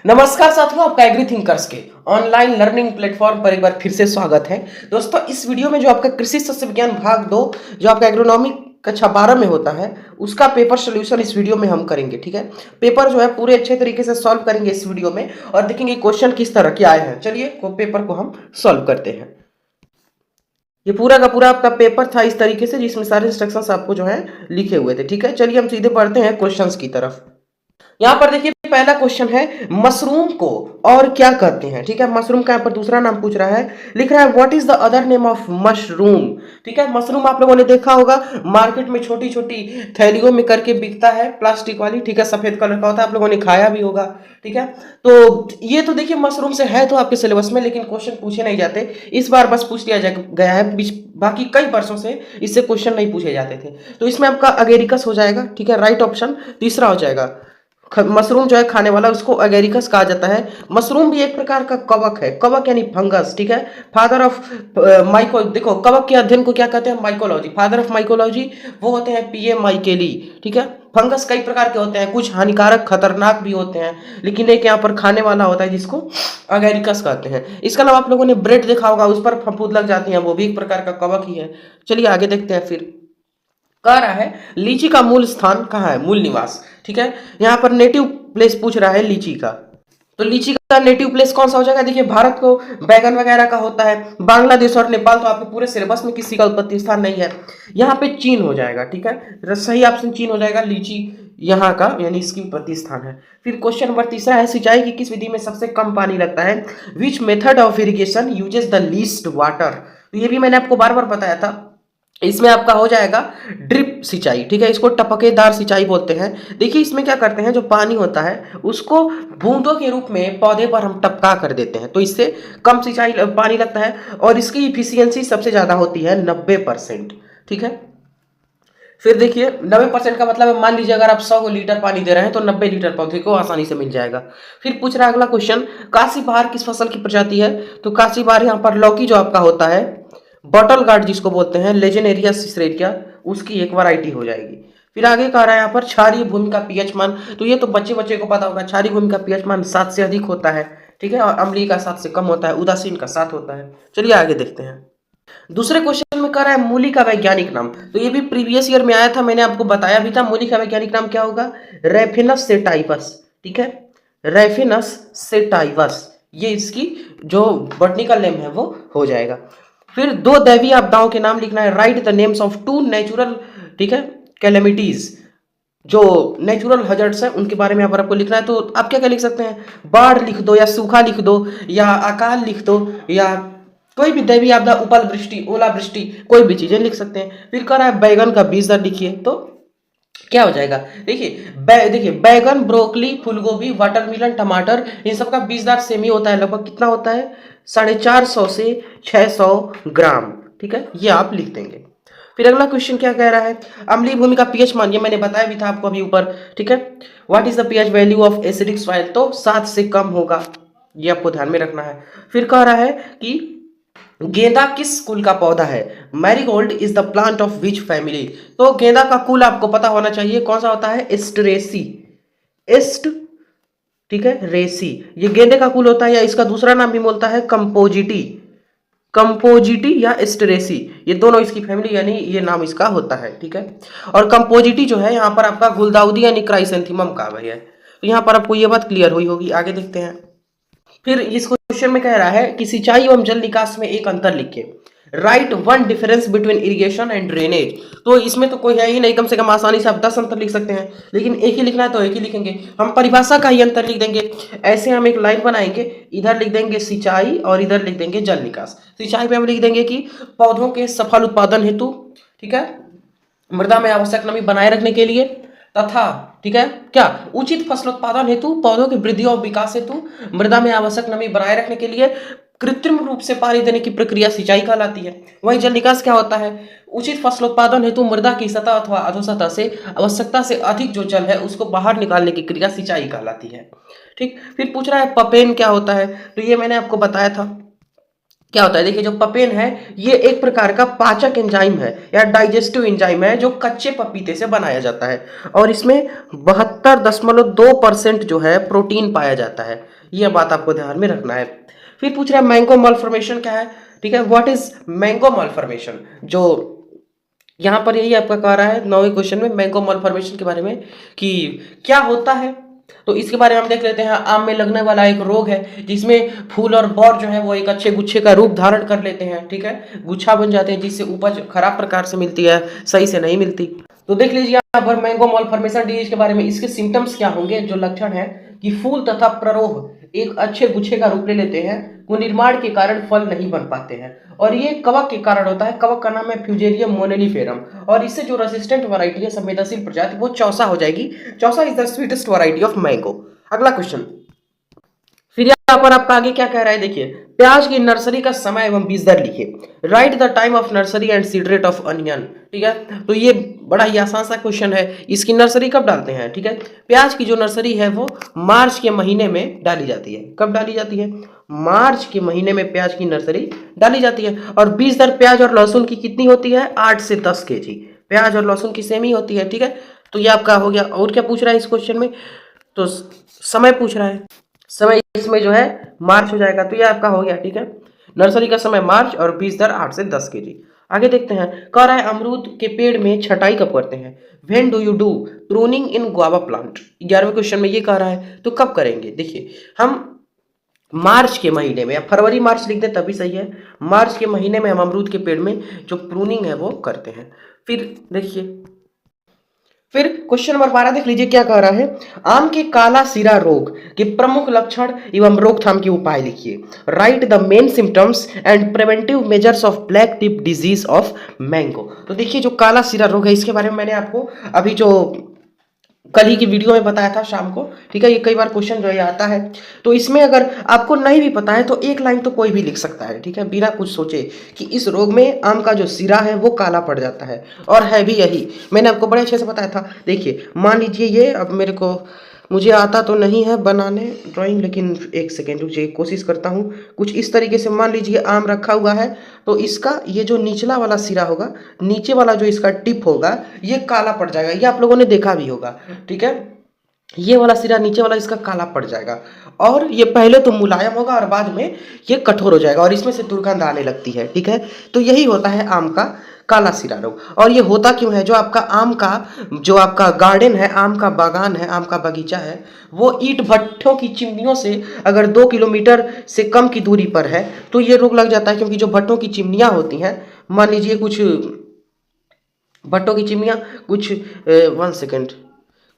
नमस्कार साथियों, आपका एग्री थिंकर्स के ऑनलाइन लर्निंग प्लेटफॉर्म पर एक बार फिर से स्वागत है। दोस्तों, इस वीडियो में जो आपका कृषि सस्य विज्ञान भाग 2 जो आपका एग्रोनॉमी कक्षा 12 में होता है, उसका पेपर सोल्यूशन इस वीडियो में हम करेंगे। ठीक है, पेपर जो है पूरे अच्छे तरीके से सॉल्व करेंगे इस वीडियो में और देखेंगे क्वेश्चन किस तरह के आए हैं। चलिए पेपर को हम सॉल्व करते हैं। ये पूरा का पूरा आपका पेपर था इस तरीके से, जिसमें सारे इंस्ट्रक्शंस आपको जो है लिखे हुए थे। ठीक है, चलिए हम सीधे बढ़ते हैं क्वेश्चंस की तरफ। यहाँ पर देखिए, पहला क्वेश्चन है मशरूम को और क्या कहते हैं। ठीक है, मशरूम का यहाँ पर दूसरा नाम पूछ रहा है, लिख रहा है what is the other name of mushroom. ठीक है, मशरूम आप लोगों ने देखा होगा मार्केट में छोटी छोटी थैलियों में करके बिकता है, प्लास्टिक वाली। ठीक है, सफेद कलर का होता है, आप लोगों ने खाया भी होगा। ठीक है, तो ये तो देखिए मशरूम से है तो आपके सिलेबस में, लेकिन क्वेश्चन पूछे नहीं जाते। इस बार बस पूछ लिया गया है, बाकी कई वर्षों से इससे क्वेश्चन नहीं पूछे जाते थे। तो इसमें आपका अगेरिकस हो जाएगा। ठीक है, राइट ऑप्शन तीसरा हो जाएगा। मशरूम जो है खाने वाला, उसको अगेरिकस कहा जाता है। मशरूम भी एक प्रकार का कवक है, कवक यानी फंगस। ठीक है, फादर ऑफ माइको, देखो कवक के अध्ययन को क्या कहते हैं, माइकोलॉजी। फादर ऑफ माइकोलॉजी वो होते हैं पीए माइकेली। ठीक है, फंगस कई प्रकार के होते हैं, कुछ हानिकारक खतरनाक भी होते हैं, लेकिन एक यहाँ पर खाने वाला होता है जिसको अगेरिकस कहते हैं। इसके अलावा आप लोगों ने ब्रेड देखा होगा, उस पर फफूंद लग जाती है, वो भी एक प्रकार का कवक ही है। चलिए आगे देखते हैं। फिर कह रहा है लीची का मूल स्थान कहाँ है, मूल निवास। ठीक है, यहाँ पर नेटिव प्लेस पूछ रहा है लीची का, तो लीची का नेटिव प्लेस कौन सा हो जाएगा। देखिए, भारत को बैगन वगैरह का होता है, बांग्लादेश और नेपाल तो आपके पूरे सिलेबस में किसी का उत्पत्ति स्थान नहीं है। यहाँ पे चीन हो जाएगा। ठीक है, सही ऑप्शन चीन हो जाएगा, लीची यहाँ का यानी इसकी उत्पत्ति स्थान है। फिर क्वेश्चन नंबर तीसरा है, सिंचाई की किस विधि में सबसे कम पानी लगता है। Which method of irrigation uses the least water. तो ये भी मैंने आपको बार बार बताया था। इसमें आपका हो जाएगा ड्रिप सिंचाई। ठीक है, इसको टपकेदार सिंचाई बोलते हैं। देखिए इसमें क्या करते हैं, जो पानी होता है उसको बूंदों के रूप में पौधे पर हम टपका कर देते हैं, तो इससे कम सिंचाई पानी लगता है और इसकी इफिशियंसी सबसे ज्यादा होती है 90%। ठीक है, फिर देखिए 90% का मतलब है, मान लीजिए अगर आप 100 लीटर पानी दे रहे हैं तो 90 लीटर पौधे को आसानी से मिल जाएगा। फिर पूछ रहा है अगला क्वेश्चन, काशी बहार किस फसल की प्रजाति है। तो काशी बहार यहाँ पर लौकी जो आपका होता है, बॉटल गार्ड जिसको बोलते हैं, लेजेनेरिया सिसरेटिया, उसकी एक वैरायटी हो जाएगी। फिर आगे कह रहा है यहाँ पर क्षारीय भूमि का पीएच मान। तो ये तो बच्चे बच्चे को पता होगा, क्षारीय भूमि का पीएच मान 7 से अधिक होता है। ठीक है, और अम्लीय का 7 से कम होता है, उदासीन का 7 होता है। चलिए आगे देखते हैं। दूसरे क्वेश्चन में कह रहा है मूली का वैज्ञानिक नाम। तो ये भी प्रीवियस ईयर में आया था, मैंने आपको बताया भी था। मूली का वैज्ञानिक नाम क्या होगा, रेफिनस सेटाइवस। ठीक है, रेफिनस सेटाइवस, ये इसकी जो बॉटनिकल नेम है वो हो जाएगा। फिर दो दैवीय आपदाओं के नाम लिखना है, write the names of two natural, ठीक है, कैलेमिटीज, जो नेचुरल हजर्ड्स है उनके बारे में यहाँ पर आपको लिखना है। तो आप क्या क्या लिख सकते हैं, बाढ़ लिख दो या सूखा लिख दो या अकाल लिख दो या कोई भी दैवीय आपदा, उपल वृष्टि, ओलावृष्टि, कोई भी चीजें लिख सकते हैं। फिर कह रहा है बैगन का बीज दर लिखिए, तो क्या हो जाएगा। देखिए बैगन, ब्रोकली, फूलगोभी, वाटरमेलन, टमाटर, इन सब का बीज दर सेम ही होता है, लगभग कितना होता है, 450 से 600 ग्राम। ठीक है, ये आप लिख देंगे। फिर अगला क्वेश्चन क्या कह रहा है, अम्लीय भूमि का पीएच मान, ये मैंने बताया भी था आपको अभी ऊपर। ठीक है, what is the pH value of acidic soil, तो 7 से कम होगा, ये आपको ध्यान में रखना है। फिर कह रहा है कि गेंदा किस कुल का पौधा है, marigold is the plant of which family. तो गेंदा का कुल आपको पता होना चाहिए कौन सा होता है, एस्टरेसी, एस्ट, ठीक है, रेसी, ये गेंदे का कुल होता है, या इसका दूसरा नाम भी बोलता है कंपोजिटी, कंपोजिटी या एस्टरेसी, ये दोनों इसकी फैमिली यानी ये नाम इसका होता है। ठीक है, और कंपोजिटी जो है यहाँ पर आपका गुलदाउदी यानी क्राइसेंथेमम का भाई है। तो यहाँ पर आपको ये बात क्लियर हुई होगी। आगे देखते हैं। फिर इस क्वेश्चन में कह रहा है कि सिंचाई एवं जल निकास में एक अंतर लिखिए, right one difference between irrigation and drainage. तो इसमें तो कोई है ही नहीं, कम से कम आसानी से आप 10 अंतर लिख सकते हैं, लेकिन एक ही लिखना है तो एक ही लिखेंगे। हम परिभाषा का ही अंतर लिख देंगे। ऐसे हम एक लाइन बनाएंगे, इधर लिख देंगे सिंचाई और इधर लिख देंगे जल निकास। सिंचाई में हम लिख देंगे कि पौधों के सफल उत्पादन हेतु, ठीक है, मृदा में आवश्यक नमी बनाए रखने के लिए तथा, ठीक है, क्या, उचित फसलोत्पादन हेतु, पौधों की वृद्धि और विकास हेतु मृदा में आवश्यक नमी बनाए रखने के लिए कृत्रिम रूप से पानी देने की प्रक्रिया सिंचाई कहलाती है। वहीं जल निकास क्या होता है, उचित फसलोत्पादन हेतु मृदा की सतह अथवा अधोसतह से आवश्यकता से अधिक जो जल है उसको बाहर निकालने की क्रिया सिंचाई कहलाती है। ठीक, फिर पूछ रहा है पपेन क्या होता है। तो ये मैंने आपको बताया था, क्या होता है, देखिए जो पपेन है ये एक प्रकार का पाचक एंजाइम है या डाइजेस्टिव एंजाइम है जो कच्चे पपीते से बनाया जाता है और इसमें 72.2% जो है प्रोटीन पाया जाता है। यह बात आपको ध्यान में रखना है। फिर पूछ रहा है मैंगो मालफॉर्मेशन क्या है, ठीक है, व्हाट इज मैंगो मालफॉर्मेशन। जो यहाँ पर यही आपका कह रहा है 9वें क्वेश्चन में मैंगो मालफॉर्मेशन के बारे में कि क्या होता है, तो इसके बारे में हम देख लेते हैं। आम में लगने वाला एक रोग है जिसमें फूल और बौर जो है वो एक अच्छे गुच्छे का रूप धारण कर लेते हैं, ठीक है, गुच्छा बन जाते हैं जिससे उपज खराब प्रकार से मिलती है, सही से नहीं मिलती। तो देख लीजिए यहाँ पर मैंगो मालफॉर्मेशन डिजीज के बारे में, इसके सिम्टम्स क्या होंगे, जो लक्षण है कि फूल तथा प्ररोह एक अच्छे गुच्छे का रूप ले लेते हैं, कुनिर्माण के कारण फल नहीं बन पाते हैं और ये कवक के कारण होता है। कवक का नाम है फ्यूजेरियम मोनेलिफेरम और इससे जो रेसिस्टेंट वैरायटी है, संवेदनशील प्रजाति, वो चौसा हो जाएगी। Chausa is the sweetest variety of mango. अगला क्वेश्चन, फिर यहाँ पर आपका आगे क्या कह रहा है, देखिए प्याज की नर्सरी का समय एवं बीज दर लिखिए। Right the time of nursery and seed rate of onion, ठीक है, तो ये बड़ा ही आसान सा क्वेश्चन है। इसकी नर्सरी कब डालते हैं, ठीक है, प्याज की जो नर्सरी है वो मार्च के महीने में डाली जाती है। कब डाली जाती है, मार्च के महीने में प्याज की नर्सरी डाली जाती है। और बीज दर प्याज और लहसुन की कितनी होती है, 8 से 10 केजी। प्याज और लहसुन की सेम ही होती है, ठीक है। तो ये आपका हो गया। और क्या पूछ रहा है इस क्वेश्चन में, तो समय पूछ रहा है। समय इसमें जो है मार्च हो जाएगा, तो ये आपका हो गया, ठीक है। नर्सरी का समय मार्च और बीज दर 8 से 10 केजी। आगे देखते हैं, कह रहा है अमरूद के पेड़ में छटाई कब करते हैं। When do you do pruning in guava plant. 11वें क्वेश्चन में ये कह रहा है, तो कब करेंगे, देखिए हम मार्च के महीने में, या फरवरी मार्च लिख दें तभी सही है। मार्च के महीने में हम अमरूद के पेड़ में जो प्रूनिंग है वो करते हैं। फिर देखिए, फिर क्वेश्चन नंबर 12 देख लीजिए क्या कह रहा है, आम के काला सिरा रोग के प्रमुख लक्षण एवं रोकथाम के उपाय लिखिए। Right the main symptoms and preventive measures of black tip disease of mango. तो देखिए जो काला सिरा रोग है इसके बारे में मैंने आपको अभी जो कल ही की वीडियो में बताया था शाम को, ठीक है। ये कई बार क्वेश्चन जो है आता है, तो इसमें अगर आपको नहीं भी पता है तो एक लाइन तो कोई भी लिख सकता है, ठीक है, बिना कुछ सोचे कि इस रोग में आम का जो सिरा है वो काला पड़ जाता है। और है भी यही, मैंने आपको बड़े अच्छे से बताया था। देखिए मान लीजिए ये, अब मुझे आता तो नहीं है बनाने ड्राइंग, लेकिन एक सेकेंड रुकिए, कोशिश करता हूँ। कुछ इस तरीके से मान लीजिए आम रखा हुआ है, तो इसका ये जो निचला वाला सिरा होगा, नीचे वाला जो इसका टिप होगा ये काला पड़ जाएगा। ये आप लोगों ने देखा भी होगा, ठीक है। ये वाला सिरा नीचे वाला इसका काला पड़ जाएगा और ये पहले तो मुलायम होगा और बाद में ये कठोर हो जाएगा और इसमें से दुर्गंध आने लगती है, ठीक है। तो यही होता है आम का काला सिरा रोग। और ये होता क्यों है, जो आपका आम का जो आपका गार्डन है, आम का बागान है, आम का बगीचा है, वो ईंट भट्ठों की चिमनियों से अगर 2 किलोमीटर से कम की दूरी पर है तो ये रोग लग जाता है। क्योंकि जो भट्ठों की चिमनियाँ होती हैं, मान लीजिए कुछ भट्टों की चिमनियाँ कुछ 1 सेकेंड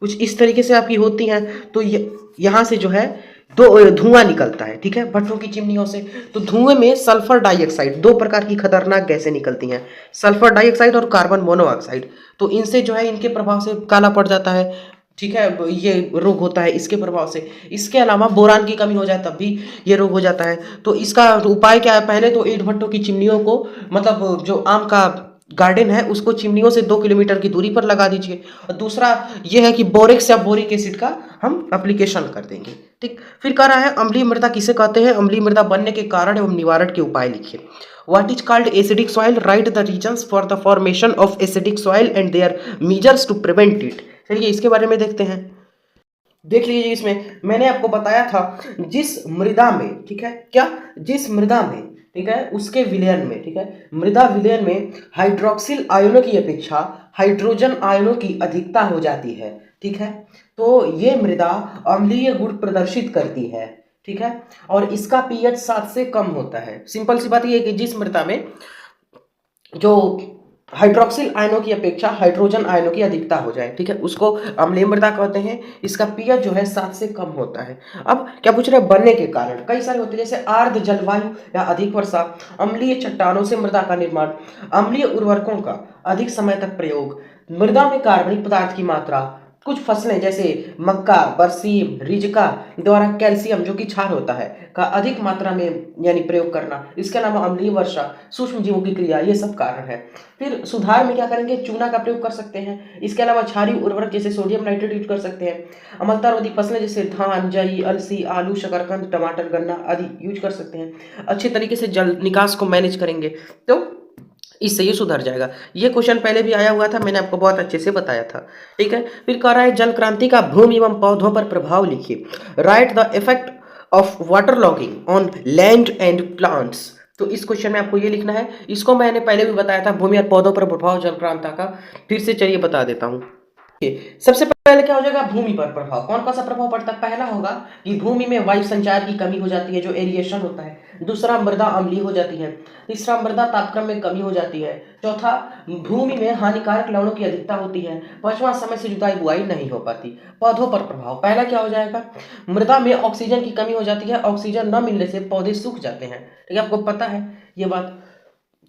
कुछ इस तरीके से आपकी होती हैं, तो यहाँ से जो है दो धुआं निकलता है, ठीक है, भट्टों की चिमनियों से। तो धुएं में सल्फर डाइऑक्साइड, 2 प्रकार की खतरनाक गैसें निकलती हैं, सल्फर डाइऑक्साइड और कार्बन मोनोऑक्साइड। तो इनसे जो है, इनके प्रभाव से काला पड़ जाता है, ठीक है, ये रोग होता है इसके प्रभाव से। इसके अलावा बोरान की कमी हो जाए तब भी ये रोग हो जाता है। तो इसका उपाय क्या है, पहले तो ईंट भट्टों की चिमनियों को, मतलब जो आम का गार्डन है उसको चिमनियों से 2 किलोमीटर की दूरी पर लगा दीजिए। और दूसरा ये है कि बोरेक्स या बोरिक एसिड का हम एप्लीकेशन कर देंगे, ठीक। फिर कह रहा है अम्लीय मृदा किसे कहते हैं, अम्लीय मृदा बनने के कारण एवं निवारण के उपाय लिखिए। What is called acidic soil, write the reasons for the formation of acidic soil and their measures to prevent it. चलिए इसके बारे में देखते हैं। देख लीजिए, इसमें मैंने आपको बताया था जिस मृदा में, ठीक है, क्या, जिस मृदा में, ठीक है, उसके विलयन में, ठीक है, मृदा विलयन में हाइड्रोक्सिल आयनों की अपेक्षा हाइड्रोजन आयनों की अधिकता हो जाती है, ठीक है, तो ये मृदा अम्लीय गुण प्रदर्शित करती है, ठीक है, और इसका पीएच 7 से कम होता है। सिंपल सी बात ये है कि जिस मृदा में जो हाइड्रोक्सिल आयनों की अपेक्षा हाइड्रोजन आयनों की अधिकता हो जाए, ठीक है, उसको अम्लीय मृदा कहते हैं। इसका पीएच जो है 7 से कम होता है। अब क्या पूछ रहे हैं, बनने के कारण कई सारे होते हैं, जैसे आर्द्र जलवायु या अधिक वर्षा, अम्लीय चट्टानों से मृदा का निर्माण, अम्लीय उर्वरकों का अधिक समय तक प्रयोग, मृदा में कार्बनिक पदार्थ की मात्रा, कुछ फसलें जैसे मक्का, बरसीम, रिजका द्वारा कैल्शियम जो कि क्षार होता है का अधिक मात्रा में यानी प्रयोग करना, इसके अलावा अम्लीय वर्षा, सूक्ष्म जीवों की क्रिया, ये सब कारण है। फिर सुधार में क्या करेंगे, चूना का प्रयोग कर सकते हैं। इसके अलावा क्षारीय उर्वरक जैसे सोडियम नाइट्रेट यूज कर सकते हैं। अम्लतारोधी फसलें जैसे धान, जई, अलसी, आलू, शकरकंद, टमाटर, गन्ना आदि यूज कर सकते हैं। अच्छे तरीके से जल निकास को मैनेज करेंगे तो इससे ये सुधर जाएगा। ये क्वेश्चन पहले भी आया हुआ था, मैंने आपको बहुत अच्छे से बताया था। ठीक है, फिर कह रहा है जल क्रांति का भूमि एवं पौधों पर प्रभाव लिखिए। Right the effect of water logging on land and plants. तो इस क्वेश्चन में आपको ये लिखना है। इसको मैंने पहले भी बताया था, भूमि और पौधों पर प्रभाव जल क्रांति का। फिर से चलिए बता देता हूँ। सबसे पहले क्या हो जाएगा, भूमि पर प्रभाव। कौन कौन सा प्रभाव पड़ता है, पहला होगा कि भूमि में वायु संचार की कमी हो जाती है, जो एरिएशन होता है। दूसरा, मृदा अम्लीय हो जाती है। तीसरा, मृदा तापक्रम में कमी हो जाती है। चौथा, भूमि में हानिकारक लवणों की अधिकता होती है। पांचवा, समय से जुताई बुआई नहीं हो पाती। पौधों पर प्रभाव, पहला क्या हो जाएगा, मृदा में ऑक्सीजन की कमी हो जाती है। ऑक्सीजन न मिलने से पौधे सूख जाते हैं। ठीक है, आपको पता है ये बात,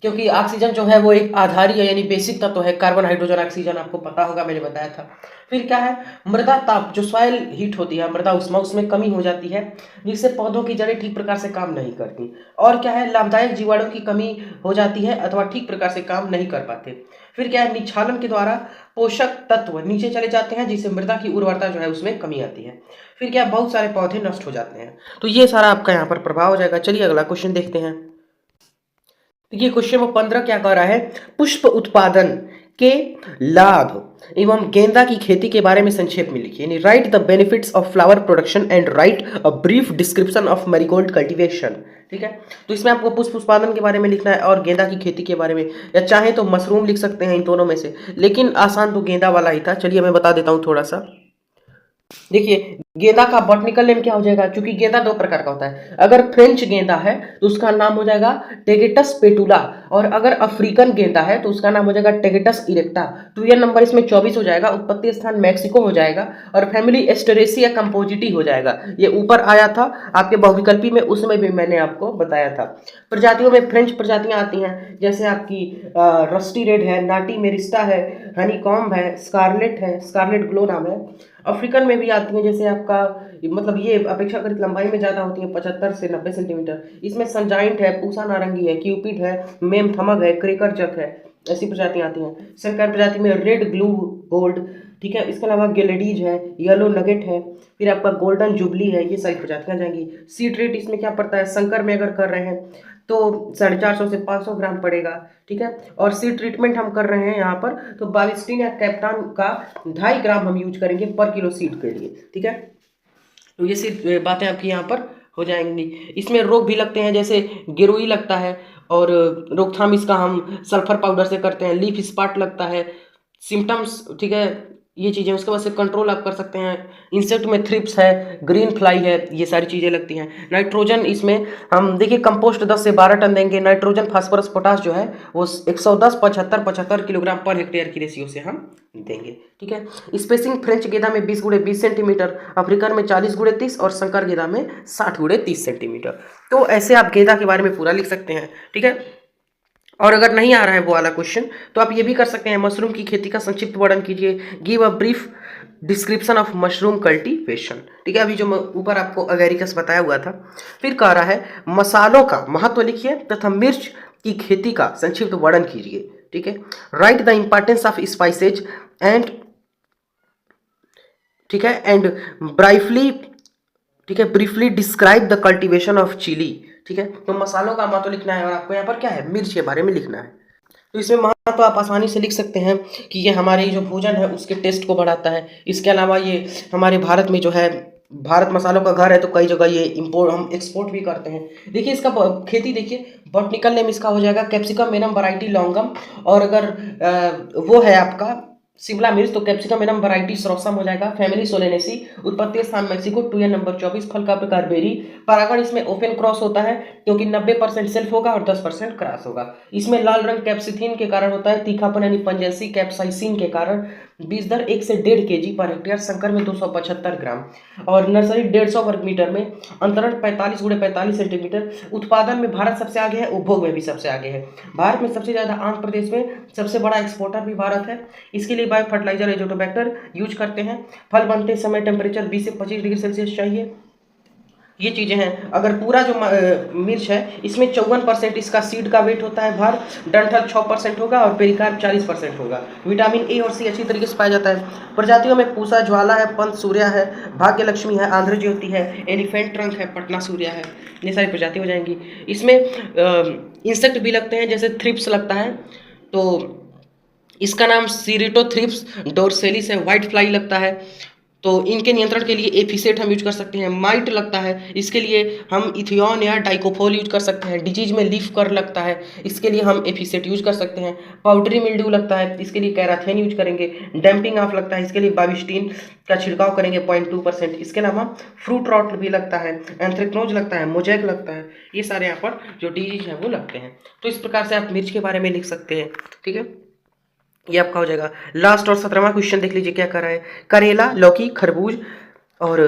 क्योंकि ऑक्सीजन जो है वो एक आधारी है, यानी बेसिक तत्व है। कार्बन, हाइड्रोजन, ऑक्सीजन आपको पता होगा, मैंने बताया था। फिर क्या है, मृदा ताप, जो सॉइल हीट होती है, मृदा उष्मा, उसमें कमी हो जाती है, जिससे पौधों की जड़ें ठीक प्रकार से काम नहीं करती। और क्या है, लाभदायक जीवाणु की कमी हो जाती है अथवा ठीक प्रकार से काम नहीं कर पाते। फिर क्या है, निक्षालन के द्वारा पोषक तत्व नीचे चले जाते हैं, जिससे मृदा की उर्वरता जो है उसमें कमी आती है। फिर क्या, बहुत सारे पौधे नष्ट हो जाते हैं। तो ये सारा आपका यहाँ पर प्रभाव हो जाएगा। चलिए अगला क्वेश्चन देखते हैं। देखिए क्वेश्चन नंबर 15 क्या कह रहा है, पुष्प उत्पादन के लाभ एवं गेंदा की खेती के बारे में संक्षेप में लिखिए। यानी right the benefits of flower production and right a brief description of marigold cultivation. ठीक है, तो इसमें आपको पुष्प उत्पादन के बारे में लिखना है और गेंदा की खेती के बारे में, या चाहे तो मशरूम लिख सकते हैं, इन दोनों में से, लेकिन आसान तो गेंदा वाला ही था। चलिए मैं बता देता हूँ थोड़ा सा। देखिए गेंदा का बॉटनिकल नेम क्या हो जाएगा, क्योंकि गेंदा दो प्रकार का होता है। अगर फ्रेंच गेंदा है तो उसका नाम हो जाएगा टेगेटस पेटुला, और अगर अफ्रीकन गेंदा है तो उसका नाम हो जाएगा टेगेटस इरेक्टा। तो ये नंबर इसमें 24 हो जाएगा। उत्पत्ति स्थान मैक्सिको हो जाएगा और फैमिली एस्टेरेसिया कंपोजिटी हो जाएगा। ये ऊपर आया था आपके बहुविकल्पी में, उसमें भी मैंने आपको बताया था। प्रजातियों में फ्रेंच प्रजातियां आती हैं, जैसे आपकी रस्टी रेड है, नाटी मेरिस्टा है, हनीकॉम्ब है, स्कारलेट है, स्कारलेट ग्लो नाम है। अफ्रीकन में भी आती हैं, जैसे आपका मतलब ये अपेक्षाकृत लंबाई में ज़्यादा होती है, 75 से 90 सेंटीमीटर। इसमें सनजाइंट है, पूसा नारंगी है, क्यूपिड है, मेम थमक है, क्रेकर जक है, ऐसी प्रजातियां आती हैं। संकर प्रजाति में रेड ग्लू गोल्ड, ठीक है, इसके अलावा गेलेडीज है, येलो नगेट है, फिर आपका गोल्डन जुबली है, ये सारी प्रजातियां जाएंगी। सीड रेट इसमें क्या पड़ता है, संकर में अगर कर रहे हैं तो 450 से 500 ग्राम पड़ेगा। ठीक है, और सीड ट्रीटमेंट हम कर रहे हैं यहाँ पर तो बाविस्टीन या कैप्टान का 2.5 ग्राम हम यूज करेंगे पर किलो सीड के लिए। ठीक है, तो ये सी बातें आपकी यहाँ पर हो जाएंगी। इसमें रोग भी लगते हैं, जैसे गिरोई लगता है, और रोकथाम इसका हम सल्फर पाउडर से करते हैं। लीफ स्पॉट लगता है, सिम्टम्स, ठीक है, ये चीज़ें उसके बाद से कंट्रोल आप कर सकते हैं। इंसेक्ट में थ्रिप्स है, ग्रीन फ्लाई है, ये सारी चीज़ें लगती हैं। नाइट्रोजन इसमें हम देखिए कंपोस्ट 10 से 12 टन देंगे। नाइट्रोजन फास्फोरस पोटास जो है वो 110 75 किलोग्राम पर हेक्टेयर की रेशियो से हम देंगे। ठीक है, स्पेसिंग फ्रेंच गेंदा में 20 गुणे 20 सेंटीमीटर, अफ्रीकन में 40 गुणे 30 और संकर गेंदा में 60 गुणे 30 सेंटीमीटर। तो ऐसे आप गेंदा के बारे में पूरा लिख सकते हैं। ठीक है, और अगर नहीं आ रहा है वो वाला क्वेश्चन तो आप ये भी कर सकते हैं, मशरूम की खेती का संक्षिप्त वर्णन कीजिए। Give a brief description of mushroom cultivation. ठीक है, अभी जो ऊपर आपको अगेरिकस बताया हुआ था। फिर कह रहा है मसालों का महत्व लिखिए तथा मिर्च की खेती का संक्षिप्त वर्णन कीजिए। ठीक है, write the importance of spices and, ठीक है, एंड ब्राइफली, ठीक है, briefly describe the cultivation of chilli. ठीक है, तो मसालों का महत्व लिखना है और आपको यहाँ पर क्या है, मिर्च के बारे में लिखना है। तो इसमें महत्व आप आसानी से लिख सकते हैं कि ये हमारे जो भोजन है उसके टेस्ट को बढ़ाता है। इसके अलावा ये हमारे भारत में जो है, भारत मसालों का घर है, तो कई जगह ये इम्पोर्ट हम एक्सपोर्ट भी करते हैं। देखिए इसका खेती देखिए, बॉटनिकल नेम इसका हो जाएगा कैप्सिकम मेनम वैरायटी लॉन्गम, और अगर वो है आपका शिमला मिर्च तो कैप्सिकम मेनम वैरायटी सरोसम हो जाएगा। फैमिली सोलेनेसी, उत्पत्ति स्थान मैक्सिको, 2N नंबर 24, फल का प्रकार बेरी। परागण इसमें ओपन क्रॉस होता है क्योंकि 90% सेल्फ होगा और 10% क्रॉस होगा। इसमें लाल रंग कैप्सिथिन के कारण होता है, तीखापन यानी पंजेंसी कैप्साइसिन के कारण। बीज दर 1 से 1.5 kg पर हेक्टेयर, संकर में 275 ग्राम, और नर्सरी 150 वर्ग मीटर में, अंतरण 45 × 45 सेंटीमीटर। उत्पादन में भारत सबसे आगे है, उपभोग में भी सबसे आगे है। भारत में सबसे ज़्यादा आंध्र प्रदेश में, सबसे बड़ा एक्सपोर्टर भी भारत है। इसके लिए बायो फर्टिलाइजर एजोटोबैक्टर यूज करते हैं। फल बनते समय टेम्परेचर 20 से 25 डिग्री सेल्सियस चाहिए। ये चीज़ें हैं। अगर पूरा जो मिर्च है इसमें 54% इसका सीड का वेट होता है भार, डंठल 6% होगा और पेरिकार्प 40% होगा। विटामिन ए और सी अच्छी तरीके से पाया जाता है। प्रजातियों में पूसा ज्वाला है, पंत सूर्या है, भाग्य लक्ष्मी है, आंध्र ज्योति है, एलिफेंट ट्रंक है, पटना सूर्या है। ये सारी प्रजाति हो जाएंगी। इसमें इंसेक्ट भी लगते हैं, जैसे थ्रिप्स लगता है, तो इसका नाम सीरिटोथ्रिप्स डोरसेलिस है। व्हाइट फ्लाई लगता है, तो इनके नियंत्रण के लिए एफिसेट हम यूज कर सकते हैं। माइट लगता है, इसके लिए हम इथियोन या डाइकोफोल यूज कर सकते हैं। डिजीज में लीफ कर लगता है, इसके लिए हम एफिसेट यूज कर सकते हैं। पाउडरी मिल्ड्यू लगता है, इसके लिए कैराथेन यूज करेंगे। डैम्पिंग ऑफ लगता है, इसके लिए बाविस्टीन का छिड़काव करेंगे 0.2%। इसके अलावा फ्रूट रॉट भी लगता है, एंथ्रेक्नोज लगता है, मोजैक लगता है। ये सारे यहाँ पर जो डिजीज हैं वो लगते हैं। तो इस प्रकार से आप मिर्च के बारे में लिख सकते हैं। ठीक है, ये आपका हो जाएगा। लास्ट और 17वां क्वेश्चन देख लीजिए क्या कर रहा है। करेला, लौकी, खरबूज और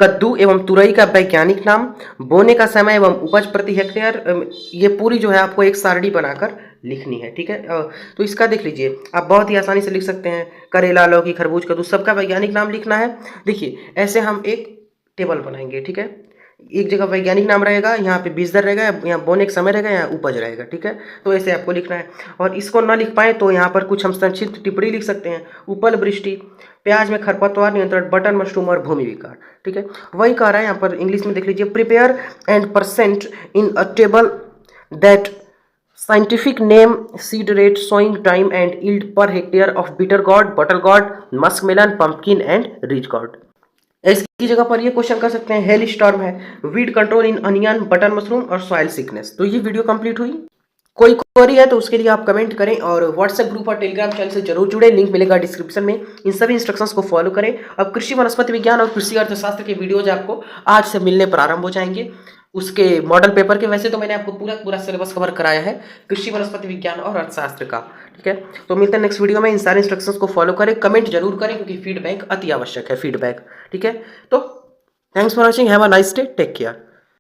कद्दू एवं तुरई का वैज्ञानिक नाम, बोने का समय एवं उपज प्रति हेक्टेयर। ये पूरी जो है आपको एक सारणी बनाकर लिखनी है। ठीक है, तो इसका देख लीजिए, आप बहुत ही आसानी से लिख सकते हैं। करेला, लौकी, खरबूज, कद्दू, सबका वैज्ञानिक नाम लिखना है। देखिए ऐसे हम एक टेबल बनाएंगे। ठीक है, एक जगह वैज्ञानिक नाम रहेगा, यहाँ पे बीज दर रहेगा, यहाँ बोने का समय रहेगा, यहाँ उपज रहेगा। ठीक है, तो ऐसे आपको लिखना है। और इसको ना लिख पाए तो यहाँ पर कुछ हम संक्षिप्त टिप्पणी लिख सकते हैं। उपल वृष्टि, प्याज में खरपतवार नियंत्रण, बटन मशरूम और भूमि विकार। ठीक है, वही कह रहा है यहाँ पर। इंग्लिश में देख लीजिए, prepare and percent in a table that scientific name, seed rate, sowing time and yield per hectare of bitter gourd, bottle gourd, muskmelon, pumpkin and ridge gourd। इसकी जगह पर ये क्वेश्चन कर सकते हैं, हेल स्टॉर्म है, वीड कंट्रोल इन onion, button mushroom और soil sickness. तो ये वीडियो कंप्लीट हुई। कोई क्वेरी है तो उसके लिए आप कमेंट करें, और व्हाट्सएप ग्रुप और टेलीग्राम चैनल से जरूर जुड़े, लिंक मिलेगा डिस्क्रिप्शन में। इन सभी इंस्ट्रक्शंस को फॉलो करें। अब कृषि वनस्पति विज्ञान और कृषि अर्थशास्त्र के वीडियोज आपको आज से मिलने प्रारंभ हो जाएंगे, उसके मॉडल पेपर के। वैसे तो मैंने आपको पूरा सिलेबस कवर कराया है कृषि वनस्पति विज्ञान और अर्थशास्त्र का। ठीक है, तो मिलते हैं नेक्स्ट वीडियो में। इन सारे इंस्ट्रक्शंस को फॉलो करें, कमेंट जरूर करें, क्योंकि फीडबैक अति आवश्यक है। फीडबैक, ठीक है। तो thanks for watching, have a nice day, take care.